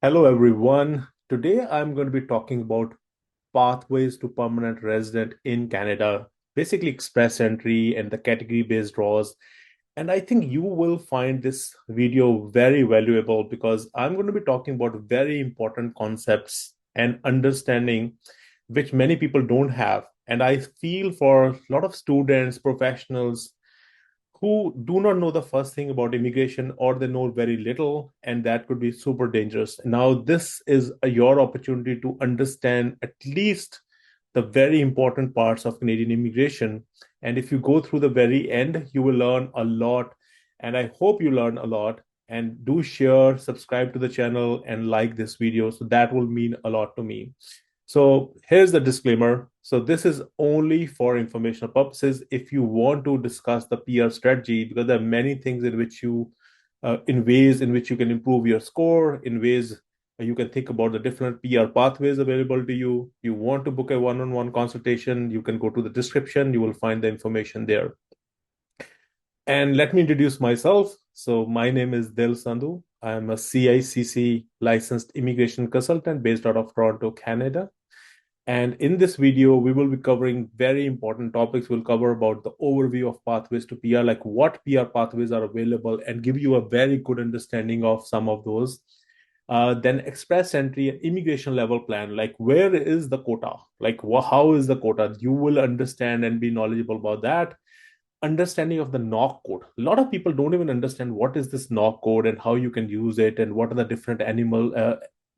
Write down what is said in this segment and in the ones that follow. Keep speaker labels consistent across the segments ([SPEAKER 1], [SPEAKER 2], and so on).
[SPEAKER 1] Hello, everyone. Today I'm going to be talking about pathways to permanent resident in Canada, basically express entry and the category based draws. And I think you will find this video very valuable because I'm going to be talking about very important concepts and understanding which many people don't have. And I feel for a lot of students, professionals, who do not know the first thing about immigration or they know very little, and that could be super dangerous. Now this is your opportunity to understand at least the very important parts of Canadian immigration, and if you go through the very end you will learn a lot, and I hope you learn a lot. And do share, subscribe to the channel, and like this video, so that will mean a lot to me. So here's the disclaimer. So this is only for informational purposes. If you want to discuss the PR strategy, because there are many things in which in ways in which you can improve your score, in ways you can think about the different PR pathways available to you. You want to book a one-on-one consultation, you can go to the description. You will find the information there. And let me introduce myself. So my name is Dil Sandhu. I'm a CICC licensed immigration consultant based out of Toronto, Canada. And in this video, we will be covering very important topics. We'll cover about the overview of pathways to PR, like what PR pathways are available, and give you a very good understanding of some of those. Then express entry and immigration level plan, like where is the quota? Like how is the quota? You will understand and be knowledgeable about that. Understanding of the knock code. A lot of people don't even understand what is this knock code and how you can use it, and what are the different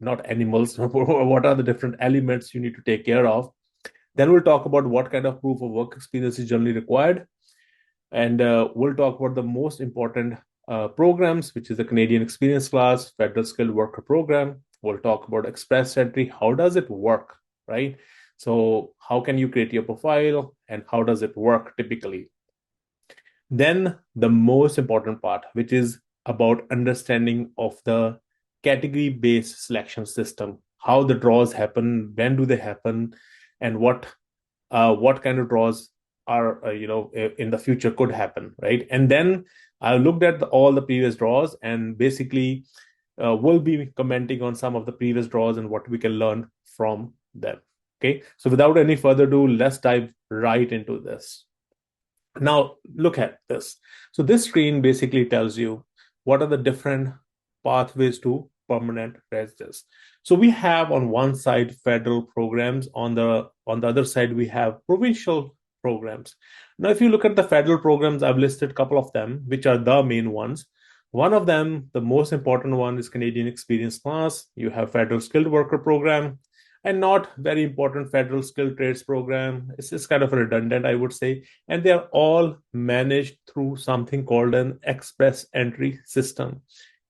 [SPEAKER 1] not animals, what are the different elements you need to take care of. Then we'll talk about what kind of proof of work experience is generally required. And we'll talk about the most important programs, which is the Canadian Experience Class, Federal Skilled Worker Program. We'll talk about Express Entry. How does it work, right? So how can you create your profile and how does it work typically? Then the most important part, which is about understanding of the category-based selection system, how the draws happen, when do they happen, and what kind of draws are in the future could happen, right? And then I looked at all the previous draws, and basically we'll be commenting on some of the previous draws and what we can learn from them. Okay, so without any further ado, let's dive right into this. Now, look at this. So this screen basically tells you what are the different pathways to permanent residence. So we have on one side federal programs, on the other side we have provincial programs. Now, if you look at the federal programs, I've listed a couple of them, which are the main ones. One of them, the most important one, is Canadian Experience Class. You have Federal Skilled Worker Program, and not very important Federal Skilled Trades Program. It's kind of redundant, I would say. And they are all managed through something called an express entry system.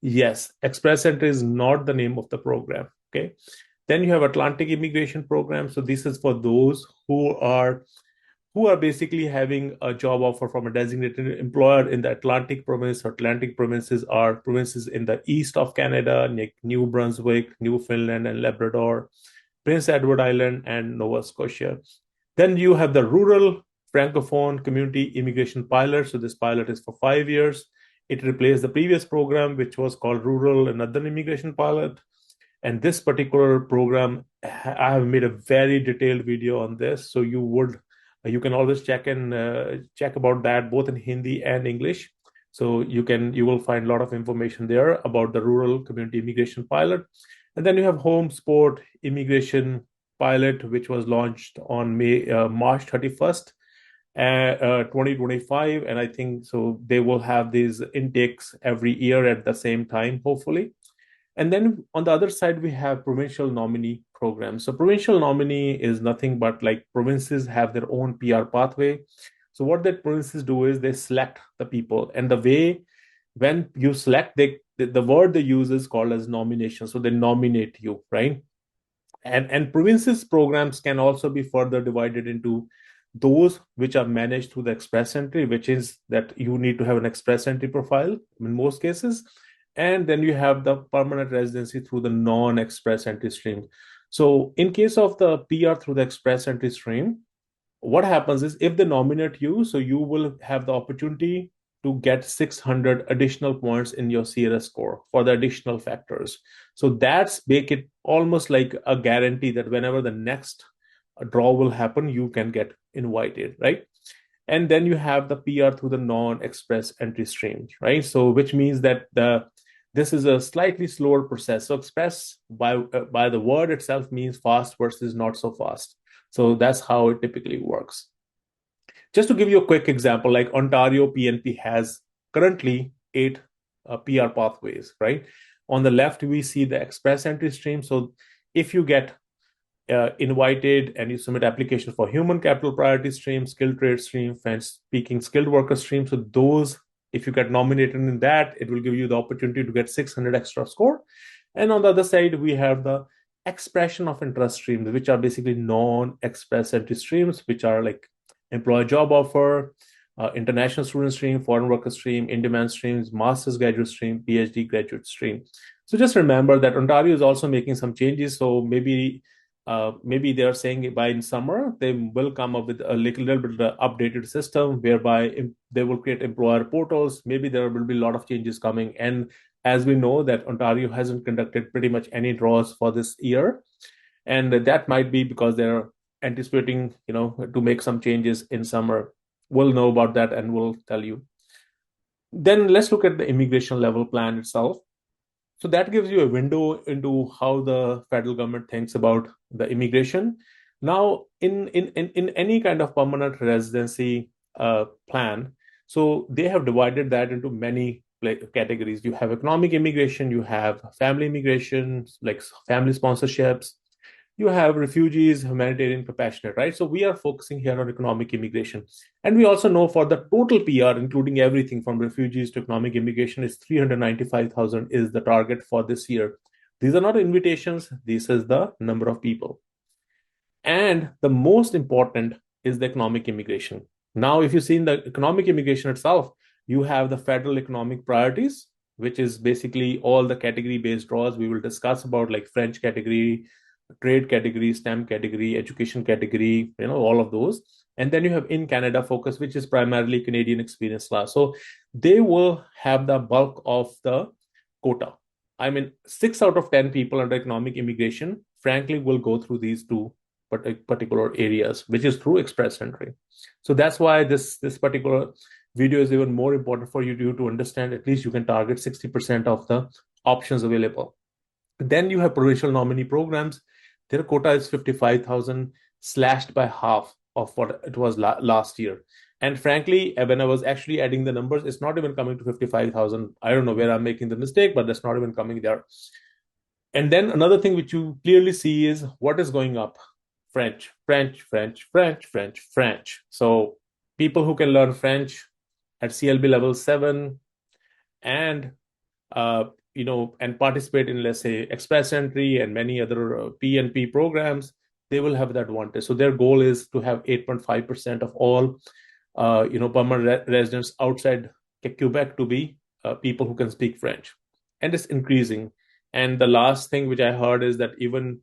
[SPEAKER 1] Yes, express entry is not the name of the program. Okay. Then you have Atlantic Immigration Program. So this is for those who are basically having a job offer from a designated employer in the Atlantic province. Atlantic provinces are provinces in the east of Canada, like New Brunswick, Newfoundland, and Labrador, Prince Edward Island, and Nova Scotia. Then you have the Rural Francophone Community Immigration Pilot. So this pilot is for 5 years. It replaced the previous program, which was called Rural and Northern Immigration Pilot. And this particular program, I have made a very detailed video on this. So you can always check about that both in Hindi and English. So you will find a lot of information there about the Rural Community Immigration Pilot. And then you have Home Sport Immigration Pilot, which was launched on March 31st, 2025. And I think so they will have these intakes every year at the same time, hopefully. And then on the other side, we have provincial nominee programs. So provincial nominee is nothing but like provinces have their own PR pathway. So what that provinces do is they select the people, and the way when you select, the word they use is called as nomination. So they nominate you, right? And provinces programs can also be further divided into those which are managed through the express entry, which is that you need to have an express entry profile in most cases. And then you have the permanent residency through the non-express entry stream. So in case of the PR through the express entry stream, what happens is if they nominate you, so you will have the opportunity to get 600 additional points in your CRS score for the additional factors. So that's make it almost like a guarantee that whenever the next draw will happen, you can get invited, right? And then you have the PR through the non-express entry stream, right? So which means that this is a slightly slower process. So express by the word itself means fast versus not so fast. So that's how it typically works. Just to give you a quick example, like Ontario PNP has currently 8 PR pathways, right? On the left, we see the express entry stream. So if you get invited and you submit application for human capital priority stream, skilled trade stream, French speaking skilled worker stream. So those, if you get nominated in that, it will give you the opportunity to get 600 extra score. And on the other side, we have the expression of interest streams, which are basically non-express entry streams, which are like employer job offer, international student stream, foreign worker stream, in-demand streams, master's graduate stream, PhD graduate stream. So just remember that Ontario is also making some changes. So maybe they are saying by in summer they will come up with a little bit of updated system whereby they will create employer portals. Maybe there will be a lot of changes coming. And as we know that Ontario hasn't conducted pretty much any draws for this year, and that might be because they're anticipating, to make some changes in summer. We'll know about that and we'll tell you. Then let's look at the immigration level plan itself. So that gives you a window into how the federal government thinks about the immigration. Now, in any kind of permanent residency plan, so they have divided that into many categories. You have economic immigration, you have family immigration, like family sponsorships, you have refugees, humanitarian, compassionate, right? So we are focusing here on economic immigration. And we also know for the total PR, including everything from refugees to economic immigration, is 395,000 is the target for this year. These are not invitations. This is the number of people. And the most important is the economic immigration. Now, if you see in the economic immigration itself, you have the federal economic priorities, which is basically all the category-based draws we will discuss about, like French category, trade category, STEM category, education category, all of those. And then you have in Canada focus, which is primarily Canadian experience class. So they will have the bulk of the quota. I mean, 6 out of 10 people under economic immigration, frankly, will go through these two particular areas, which is through express entry. So that's why this particular video is even more important for you to understand. At least you can target 60% of the options available. Then you have provincial nominee programs. Their quota is 55,000, slashed by half of what it was last year. And frankly, when I was actually adding the numbers, it's not even coming to 55,000. I don't know where I'm making the mistake, but that's not even coming there. And then another thing which you clearly see is what is going up. French, French, French, French, French, French. So people who can learn French at CLB level 7 and and participate in, let's say, express entry and many other P&P programs, they will have that advantage. So their goal is to have 8.5% of all, permanent residents outside Quebec to be people who can speak French. And it's increasing. And the last thing which I heard is that even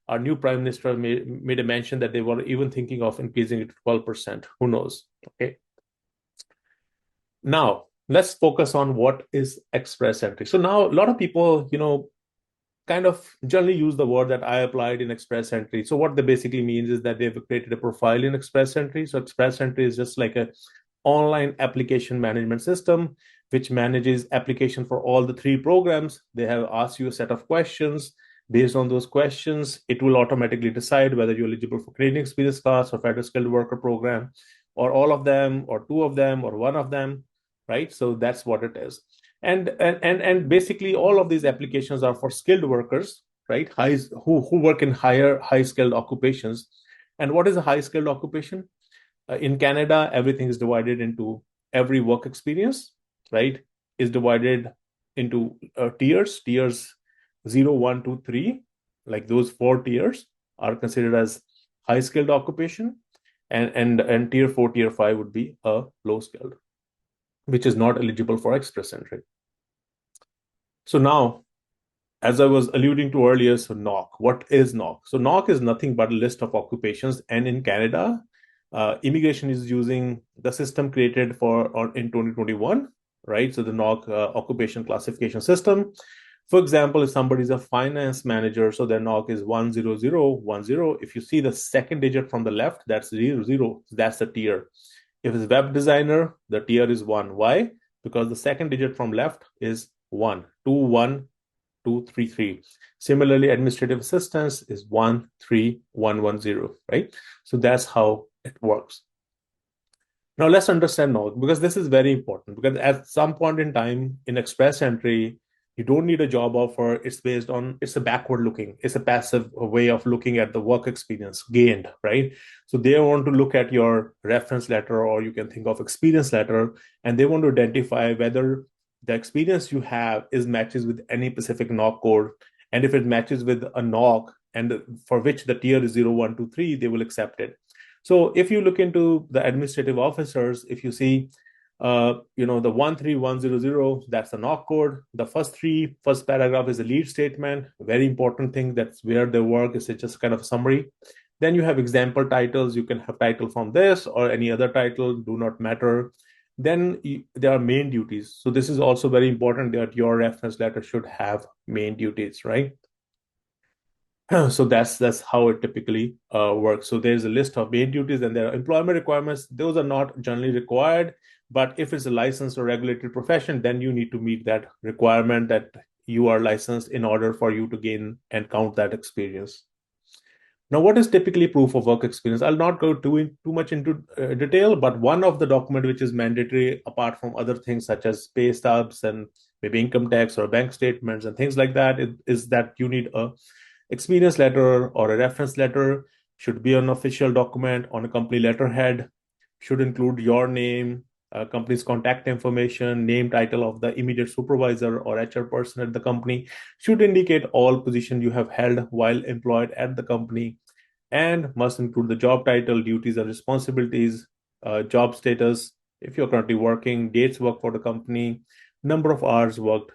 [SPEAKER 1] our new prime minister made a mention that they were even thinking of increasing it to 12%. Who knows? Okay. Now, let's focus on what is express entry. So now a lot of people, kind of generally use the word that I applied in express entry. So what they basically means is that they've created a profile in express entry. So express entry is just like a online application management system, which manages application for all the 3 programs. They have asked you a set of questions. Based on those questions, it will automatically decide whether you're eligible for Canadian experience class or federal skilled worker program, or all of them, or 2 of them, or 1 of them. Right? So that's what it is. And basically all of these applications are for skilled workers, right? Who work in high skilled occupations. And what is a high skilled occupation? In Canada, everything is divided into every work experience, right? Is divided into tiers 0, 1, 2, 3, like those 4 tiers are considered as high skilled occupation, and tier 4, tier 5 would be a low skilled, which is not eligible for express entry. So now, as I was alluding to earlier, so NOC, what is NOC? So NOC is nothing but a list of occupations. And in Canada, immigration is using the system created in 2021, right? So the NOC occupation classification system. For example, if somebody is a finance manager, so their NOC is 10010. If you see the second digit from the left, that's 00. That's the tier. If it's web designer, the tier is 1. Why? Because the second digit from left is 1, 21233. Similarly, administrative assistance is 13110, right? So that's how it works. Now let's understand now, because this is very important, because at some point in time in express entry, you don't need a job offer. It's a backward looking, it's a passive way of looking at the work experience gained, right? So they want to look at your reference letter, or you can think of experience letter, and they want to identify whether the experience you have is matches with any specific NOC code. And if it matches with a NOC and for which the tier is 0123, they will accept it. So if you look into the administrative officers, if you see, the 13100, that's the NOC code. The first paragraph is a lead statement, very important thing. That's where the work is just kind of a summary. Then you have example titles. You can have title from this or any other title, do not matter. Then there are main duties. So this is also very important that your reference letter should have main duties, right? So that's how it typically works. So there's a list of main duties, and there are employment requirements. Those are not generally required, but if it's a licensed or regulated profession, then you need to meet that requirement that you are licensed in order for you to gain and count that experience. Now, what is typically proof of work experience? I'll not go too much into detail, but one of the document which is mandatory, apart from other things such as pay stubs and maybe income tax or bank statements and things like that, is that you need a experience letter or a reference letter. Should be an official document on a company letterhead, should include your name, company's contact information, name, title of the immediate supervisor or HR person at the company, should indicate all positions you have held while employed at the company, and must include the job title, duties and responsibilities, job status, if you're currently working, dates worked for the company, number of hours worked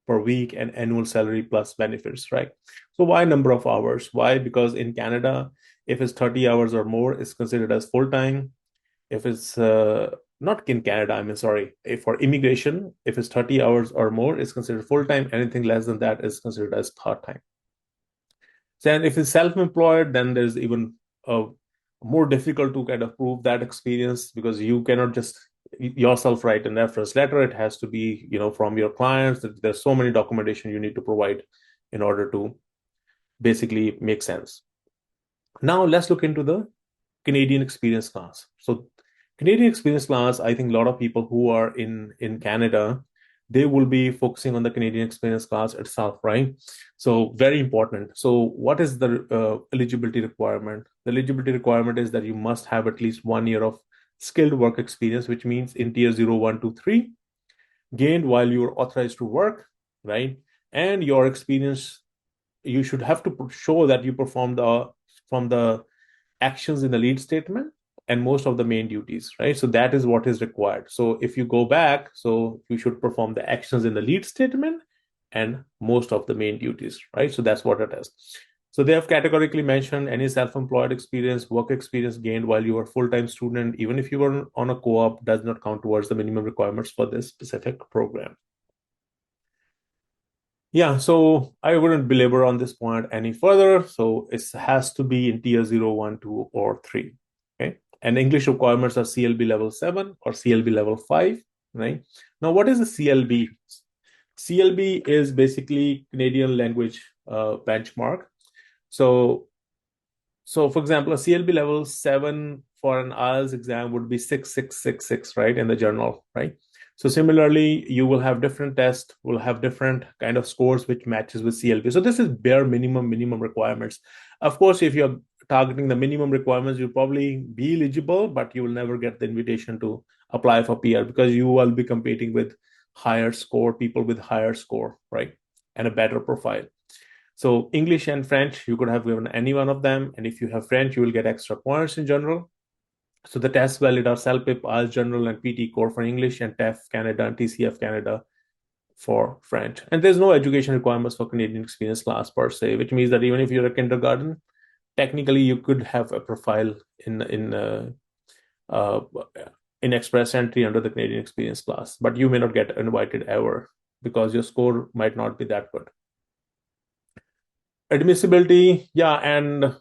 [SPEAKER 1] per week, and annual salary plus benefits, right? So why number of hours? Why? Because in Canada, if it's 30 hours or more, it's considered as full-time. If it's not in Canada, I mean, sorry, if for immigration, if it's 30 hours or more, it's considered full-time. Anything less than that is considered as part-time. Then if it's self-employed, then there's even more difficult to kind of prove that experience, because you cannot just yourself write a reference letter. It has to be, from your clients. There's so many documentation you need to provide in order to basically make sense. Now let's look into the Canadian experience class. So Canadian experience class, I think a lot of people who are in Canada, they will be focusing on the Canadian experience class itself, right? So very important. So what is the eligibility requirement? The eligibility requirement is that you must have at least 1 year of skilled work experience, which means in tier 0, 1, 2, 3, gained while you are authorized to work, right? And your experience, you should have to show that you performed from the actions in the lead statement and most of the main duties, right? So that is what is required. So if you go back, so you should perform the actions in the lead statement and most of the main duties, right? So that's what it is. So they have categorically mentioned any self-employed experience, work experience gained while you are a full-time student, even if you were on a co-op, does not count towards the minimum requirements for this specific program. Yeah, so I wouldn't belabor on this point any further. So it has to be in tier 0, 1, 2, or 3. Okay. And English requirements are CLB level 7 or CLB level 5. Right. Now, what is a CLB? CLB is basically Canadian language benchmark. So for example, a CLB level 7 for an IELTS exam would be 6666, right, in the journal, right? So similarly, you will have different tests, will have different kind of scores which matches with CLB. So this is bare minimum requirements. Of course, if you're targeting the minimum requirements, you'll probably be eligible, but you will never get the invitation to apply for PR, because you will be competing with people with higher score, right, and a better profile. So English and French, you could have given any one of them. And if you have French, you will get extra points in general. So the tests valid are CELPIP, IELTS General, and PT Core for English, and TEF Canada and TCF Canada for French. And there's no education requirements for Canadian experience class per se, which means that even if you're a kindergarten, technically you could have a profile in in express entry under the Canadian experience class, but you may not get invited ever because your score might not be that good. Admissibility, yeah, and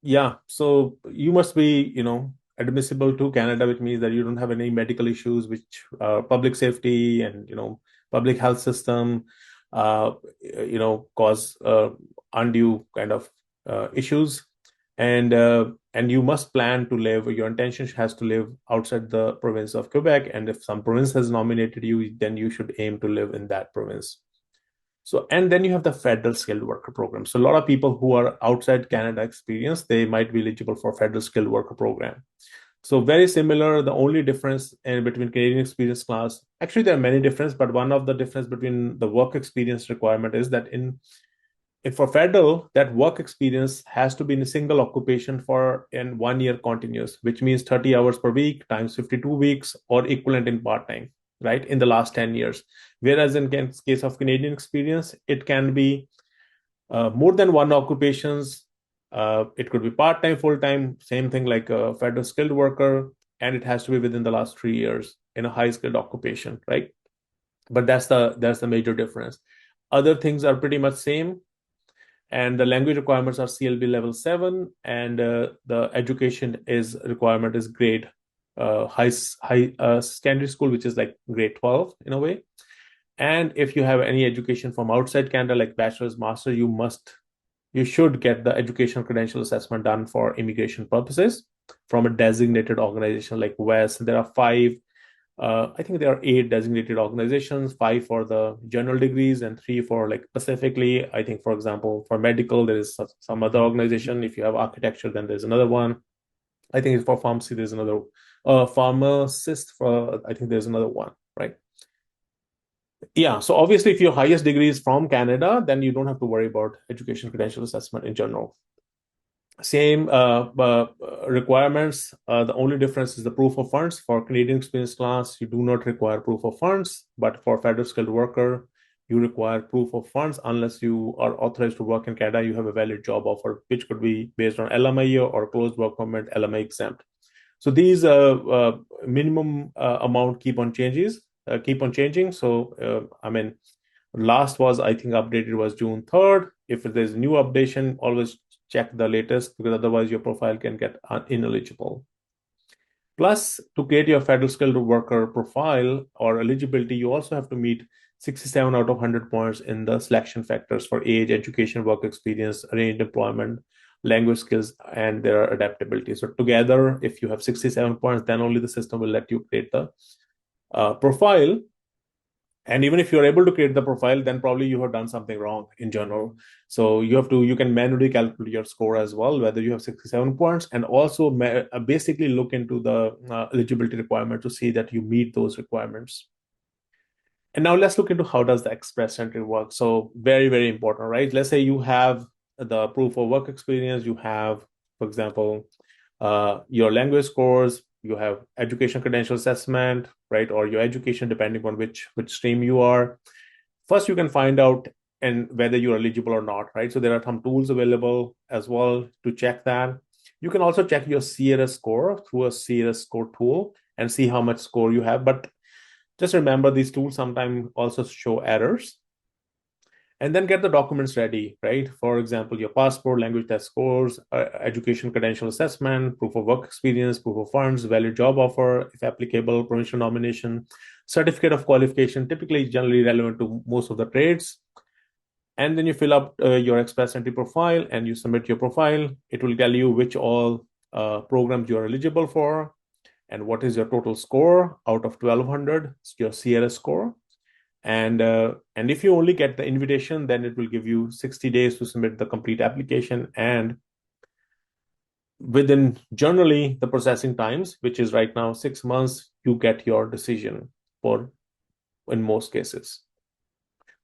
[SPEAKER 1] yeah, so you must be, admissible to Canada, which means that you don't have any medical issues, which public safety and public health system, uh, cause undue kind of issues, and you must plan to live. Your intention has to live outside the province of Quebec, and if some province has nominated you, then you should aim to live in that province. So, and then you have the federal skilled worker program. So a lot of people who are outside Canada experience, they might be eligible for federal skilled worker program. So very similar. The only difference between Canadian experience class, actually there are many differences, but one of the difference between the work experience requirement is that if for federal, that work experience has to be in a single occupation for in 1 year continuous, which means 30 hours per week times 52 weeks or equivalent in part-time, right, in the last 10 years. Whereas in case of Canadian experience, it can be more than one occupations. It could be part-time, full-time, same thing like a federal skilled worker, and it has to be within the last 3 years in a high-skilled occupation, right? But that's the major difference. Other things are pretty much same, and the language requirements are CLB level 7, and the education requirement is grade high secondary school, which is like grade 12 in a way. And if you have any education from outside Canada, like bachelor's, master, you should get the educational credential assessment done for immigration purposes from a designated organization like WES. There are I think there are 8 designated organizations, 5 for the general degrees and 3 for like specifically, I think, for example, for medical, there is some other organization. If you have architecture, then there's another one. I think for pharmacy, there's another pharmacist, I think there's another one, right? Yeah, so obviously, if your highest degree is from Canada, then you don't have to worry about education credential assessment in general. Same requirements. The only difference is the proof of funds. For Canadian experience class, you do not require proof of funds, but for federal skilled worker, you require proof of funds unless you are authorized to work in Canada. You have a valid job offer, which could be based on LMIA or closed work permit, LMI exempt. So these minimum amount keep on changing. So I mean, last was, I think, updated was June 3rd. If there's a new updation, always check the latest, because otherwise your profile can get ineligible. Plus, to create your federal skilled worker profile or eligibility, you also have to meet 67 out of 100 points in the selection factors for age, education, work experience, arranged employment, language skills, and their adaptability. So together, if you have 67 points, then only the system will let you create the profile. And even if you're able to create the profile, then probably you have done something wrong in general. So you can manually calculate your score as well, whether you have 67 points, and also basically look into the eligibility requirement to see that you meet those requirements. And now let's look into how does the express entry work. So very, very important, right? Let's say you have the proof of work experience, you have, for example, your language scores, you have education credential assessment, right? Or your education, depending on which stream you are. First, you can find out and whether you're eligible or not, right? So there are some tools available as well to check that. You can also check your CRS score through a CRS score tool and see how much score you have. But just remember, these tools sometimes also show errors. And then get the documents ready, right? For example, your passport, language test scores, education credential assessment, proof of work experience, proof of funds, valid job offer, if applicable, provincial nomination, certificate of qualification, typically generally relevant to most of the trades. And then you fill up your express entry profile and you submit your profile. It will tell you which all programs you are eligible for and what is your total score out of 1200, your CRS score. And if you only get the invitation, then it will give you 60 days to submit the complete application. And within generally the processing times, which is right now 6 months, you get your decision in most cases.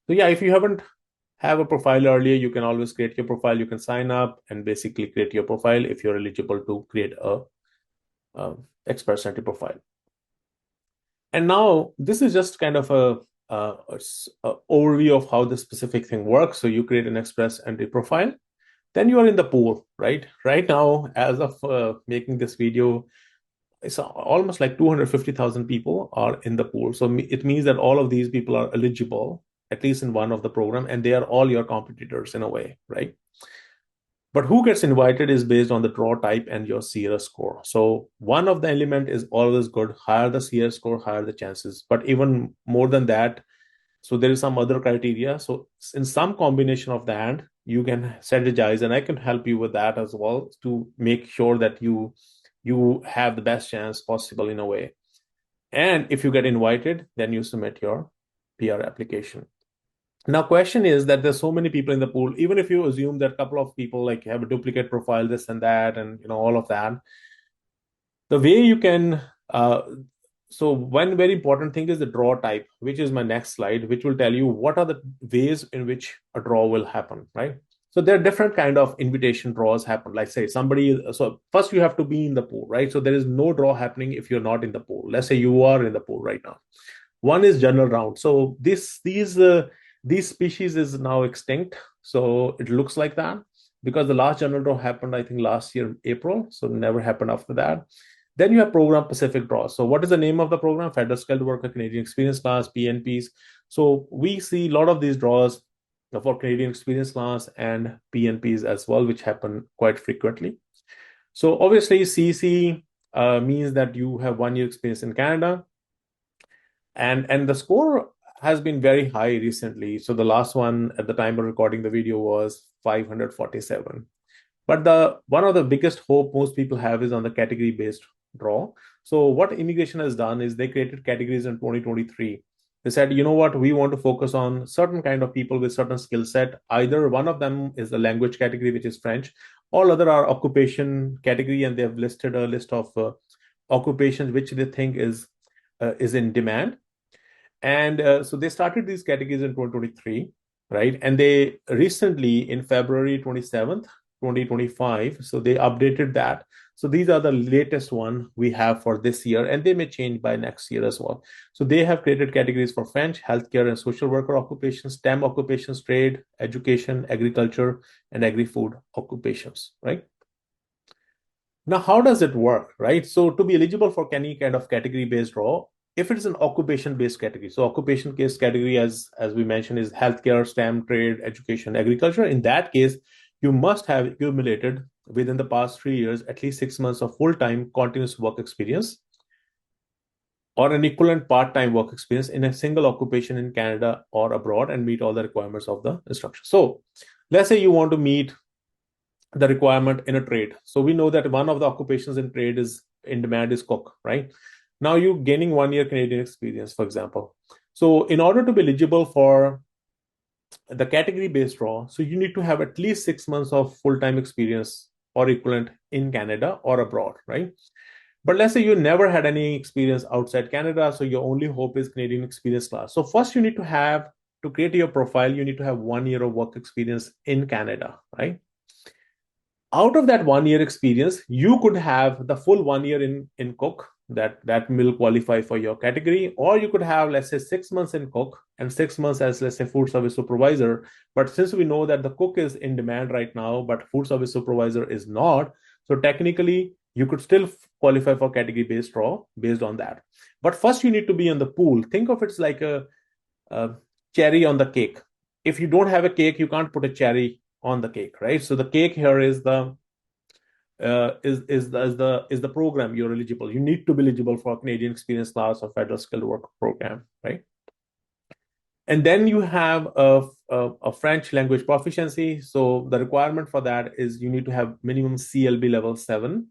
[SPEAKER 1] So yeah, if you haven't have a profile earlier, you can always create your profile. You can sign up and basically create your profile if you're eligible to create a express entry profile. And now this is just kind of a overview of how the specific thing works. So you create an express entry profile, then you are in the pool, right? Right now, as of making this video, it's almost like 250,000 people are in the pool. So it means that all of these people are eligible, at least in one of the program, and they are all your competitors in a way, right? But who gets invited is based on the draw type and your CS score. So one of the element is always good. Higher the CS score, higher the chances. But even more than that, so there is some other criteria. So in some combination of that, you can strategize, and I can help you with that as well to make sure that you have the best chance possible in a way. And if you get invited, then you submit your PR application. Now, question is that there's so many people in the pool. Even if you assume that a couple of people like have a duplicate profile, this and that, and all of that, the way you can. So one very important thing is the draw type, which is my next slide, which will tell you what are the ways in which a draw will happen, right? So there are different kind of invitation draws happen. Like say somebody. So first you have to be in the pool, right? So there is no draw happening if you're not in the pool. Let's say you are in the pool right now. One is general round. So these species is now extinct. So it looks like that because the last general draw happened, I think, last year, April. So never happened after that. Then you have program Pacific draws. So what is the name of the program? Federal Skilled Worker, Canadian Experience Class, PNPs. So we see a lot of these draws for Canadian Experience Class and PNPs as well, which happen quite frequently. So obviously CC means that you have 1 year experience in Canada. And the score has been very high recently. So the last one at the time of recording the video was 547. But the one of the biggest hope most people have is on the category based draw. So what immigration has done is they created categories in 2023. They said, you know what, we want to focus on certain kind of people with certain skill set. Either one of them is the language category, which is French. All other are occupation category, and they have listed a list of occupations which they think is in demand. And so they started these categories in 2023, right? And they recently, in February 27th, 2025, so they updated that. So these are the latest one we have for this year, and they may change by next year as well. So they have created categories for French, healthcare and social worker occupations, STEM occupations, trade, education, agriculture, and agri-food occupations, right? Now, how does it work, right? So to be eligible for any kind of category-based draw, if it is an occupation-based category, so occupation-based category, as we mentioned, is healthcare, STEM, trade, education, agriculture. In that case, you must have accumulated within the past 3 years at least 6 months of full-time continuous work experience or an equivalent part-time work experience in a single occupation in Canada or abroad and meet all the requirements of the instruction. So let's say you want to meet the requirement in a trade. So we know that one of the occupations in trade is in demand is cook, right? Now you're gaining 1 year Canadian experience, for example. So in order to be eligible for the category-based draw, so you need to have at least 6 months of full-time experience or equivalent in Canada or abroad, right? But let's say you never had any experience outside Canada, so your only hope is Canadian experience class. So first you need to create your profile, you need to have 1 year of work experience in Canada, right? Out of that 1 year experience, you could have the full 1 year in cook that will qualify for your category, or you could have, let's say, 6 months in cook and 6 months as, let's say, food service supervisor. But since we know that the cook is in demand right now, but food service supervisor is not, so technically you could still qualify for category based draw based on that. But first you need to be in the pool. Think of it like a cherry on the cake. If you don't have a cake, you can't put a cherry on the cake, right? So the cake here is the program you're eligible. You need to be eligible for Canadian Experience Class or Federal Skilled Worker Program, right? And then you have a French language proficiency. So the requirement for that is you need to have minimum CLB level 7.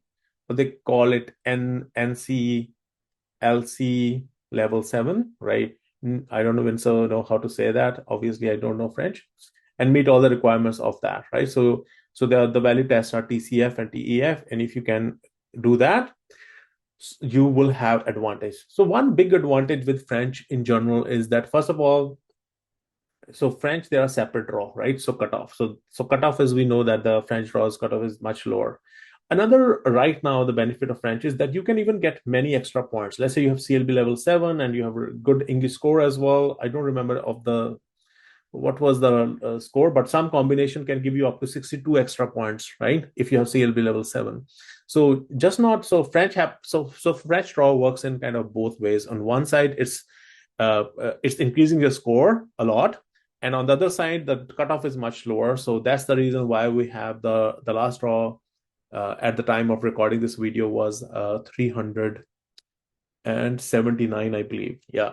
[SPEAKER 1] So they call it NCLC level 7, right? I don't even know how to say that. Obviously, I don't know French. And meet all the requirements of that, right? So the value tests are TCF and TEF, and if you can do that, you will have advantage. So one big advantage with French in general is that, first of all, so French, they are separate draw, right? So cutoff. So cutoff is, we know that the French draw's cutoff is much lower. Another, right now, the benefit of French is that you can even get many extra points. Let's say you have CLB level 7 and you have a good English score as well. I don't remember of the what was the score, but some combination can give you up to 62 extra points, right? If you have CLB level 7. So just not so French draw works in kind of both ways. On one side, it's increasing your score a lot, and on the other side, the cutoff is much lower. So that's the reason why we have the last draw at the time of recording this video was 379, I believe. Yeah.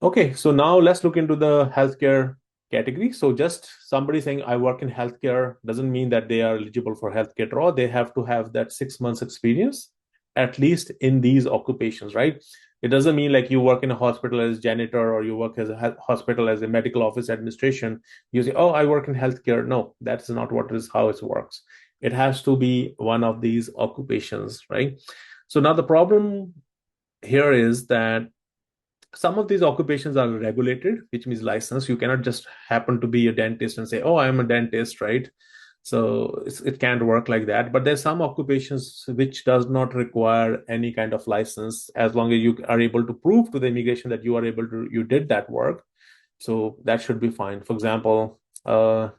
[SPEAKER 1] Okay, so now let's look into the healthcare category. So just somebody saying I work in healthcare doesn't mean that they are eligible for healthcare draw. They have to have that 6 months experience, at least in these occupations, right? It doesn't mean like you work in a hospital as janitor or you work as a hospital as a medical office administration. You say, oh, I work in healthcare. No, that's not how it works. It has to be one of these occupations, right? So now the problem here is that some of these occupations are regulated, which means licensed. You cannot just happen to be a dentist and say, oh, I'm a dentist, right? So it can't work like that. But there's some occupations which does not require any kind of license, as long as you are able to prove to the immigration that you did that work. So that should be fine. For example, I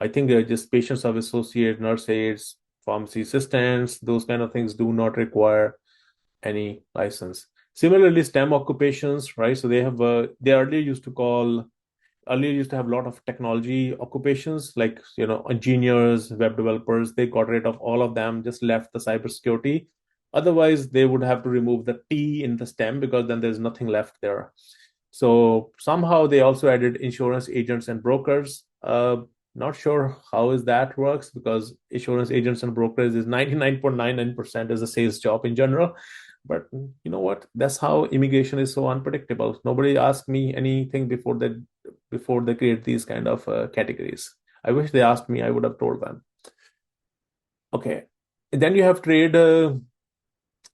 [SPEAKER 1] think they're just patient service associate, nurse aides, pharmacy assistants, those kind of things do not require any license. Similarly, STEM occupations, right? So they earlier used to have a lot of technology occupations like, engineers, web developers. They got rid of all of them, just left the cybersecurity. Otherwise, they would have to remove the T in the STEM because then there's nothing left there. So somehow they also added insurance agents and brokers. Not sure how is that works, because insurance agents and brokers is 99.99% is a sales job in general. But you know what? That's how immigration is so unpredictable. Nobody asked me anything before they create these kind of categories. I wish they asked me, I would have told them. Okay. Then you have trade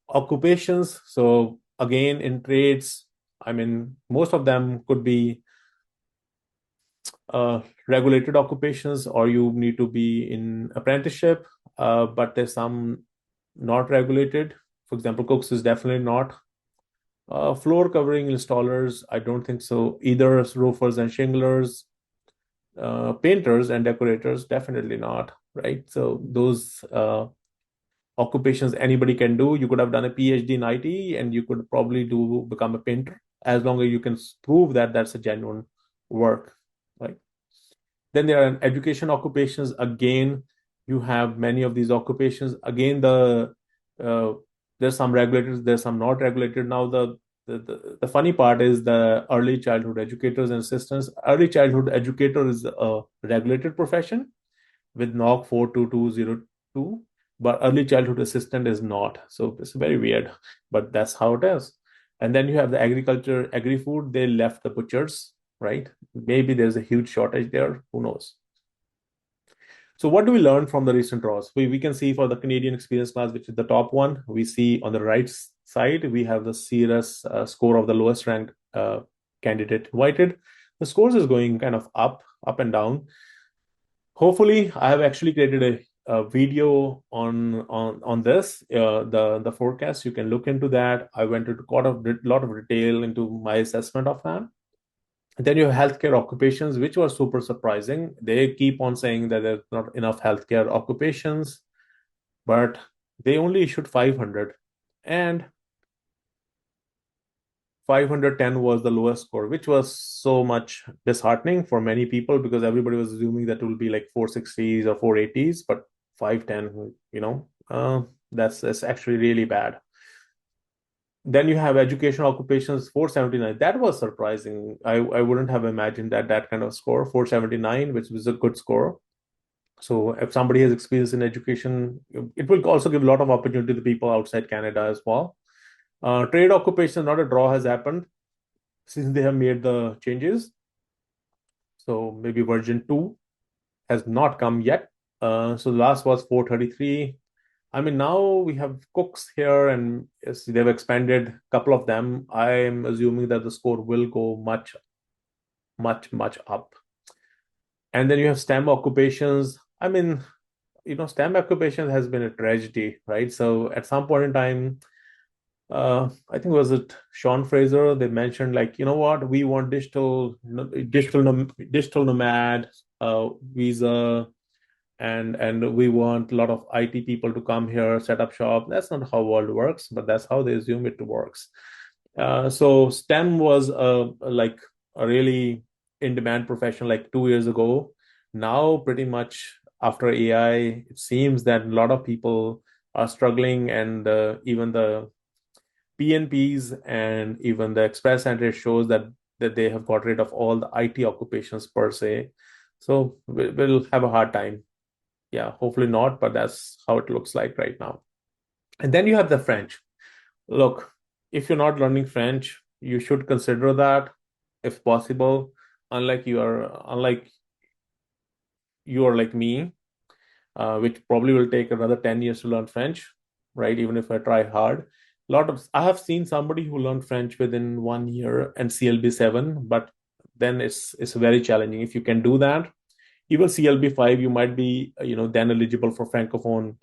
[SPEAKER 1] occupations. So again, in trades, I mean, most of them could be regulated occupations, or you need to be in apprenticeship, but there's some not regulated. For example, cooks is definitely not. Floor covering installers, I don't think so. Either roofers and shinglers, painters and decorators, definitely not, right? So those occupations anybody can do. You could have done a PhD in IT and you could probably become a painter, as long as you can prove that that's a genuine work, right? Then there are education occupations. Again, you have many of these occupations. Again, there's some regulated, there's some not regulated. Now the funny part is the early childhood educators and assistants. Early childhood educator is a regulated profession with NOC 42202, but early childhood assistant is not. So it's very weird, but that's how it is. And then you have the agriculture, agri-food. They left the butchers, right? Maybe there's a huge shortage there. Who knows? So what do we learn from the recent draws? We can see for the Canadian experience class, which is the top one, we see on the right side, we have the CRS score of the lowest ranked candidate invited. The scores is going kind of up and down. Hopefully, I have actually created a video on this, the forecast. You can look into that. I went into quite a lot of detail into my assessment of that. Then you have healthcare occupations, which was super surprising. They keep on saying that there's not enough healthcare occupations, but they only issued 500, and 510 was the lowest score, which was so much disheartening for many people, because everybody was assuming that it will be like 460s or 480s, but 510, that's actually really bad. Then you have education occupations, 479. That was surprising. I wouldn't have imagined that kind of score, 479, which was a good score. So if somebody has experience in education, it will also give a lot of opportunity to people outside Canada as well. Trade occupation, not a draw has happened since they have made the changes. So maybe version 2 has not come yet. So the last was 433. I mean, now we have cooks here, and yes, they've expanded a couple of them. I'm assuming that the score will go much, much, much up. And then you have STEM occupations. I mean, STEM occupation has been a tragedy, right? So at some point in time, I think was it Sean Fraser? They mentioned like, you know what, we want digital nomad visa, and we want a lot of IT people to come here, set up shop. That's not how world works, but that's how they assume it works. So STEM was like a really in demand profession like 2 years ago. Now, pretty much after AI, it seems that a lot of people are struggling, and even the PNPs and even the Express Entry shows that they have got rid of all the IT occupations per se. So we'll have a hard time. Yeah, hopefully not, but that's how it looks like right now. And then you have the French. Look, if you're not learning French, you should consider that if possible. Unlike you are like me, which probably will take another 10 years to learn French, right? Even if I try hard. I have seen somebody who learned French within 1 year and CLB 7, but then it's very challenging. If you can do that, even CLB 5, you might be, then eligible for Francophone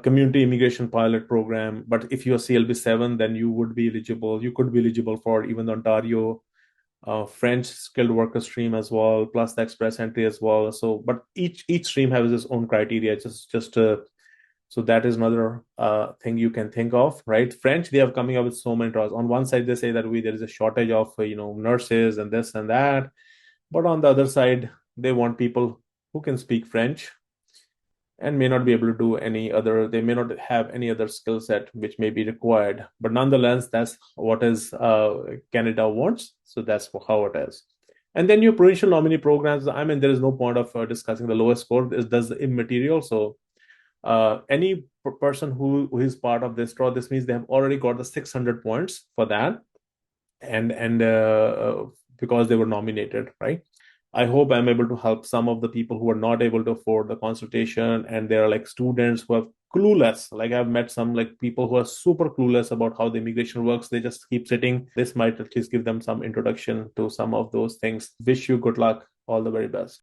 [SPEAKER 1] community immigration pilot program. But if you're CLB 7, then you would be eligible. You could be eligible for even the Ontario French skilled worker stream as well, plus the express entry as well. So, but each stream has its own criteria. So that is another thing you can think of, right? French, they are coming up with so many draws. On one side, they say that there is a shortage of nurses and this and that, but on the other side, they want people who can speak French and may not be able to do any other, they may not have any other skill set which may be required, but nonetheless, that's what is Canada wants. So that's how it is. And then your provincial nominee programs, I mean, there is no point of discussing the lowest score. Is immaterial. So any person who is part of this draw, this means they have already got the 600 points for that, and because they were nominated, right? I hope I'm able to help some of the people who are not able to afford the consultation, and there are like students who are clueless. Like I've met some like people who are super clueless about how the immigration works. They just keep sitting. This might at least give them some introduction to some of those things. Wish you good luck. All the very best.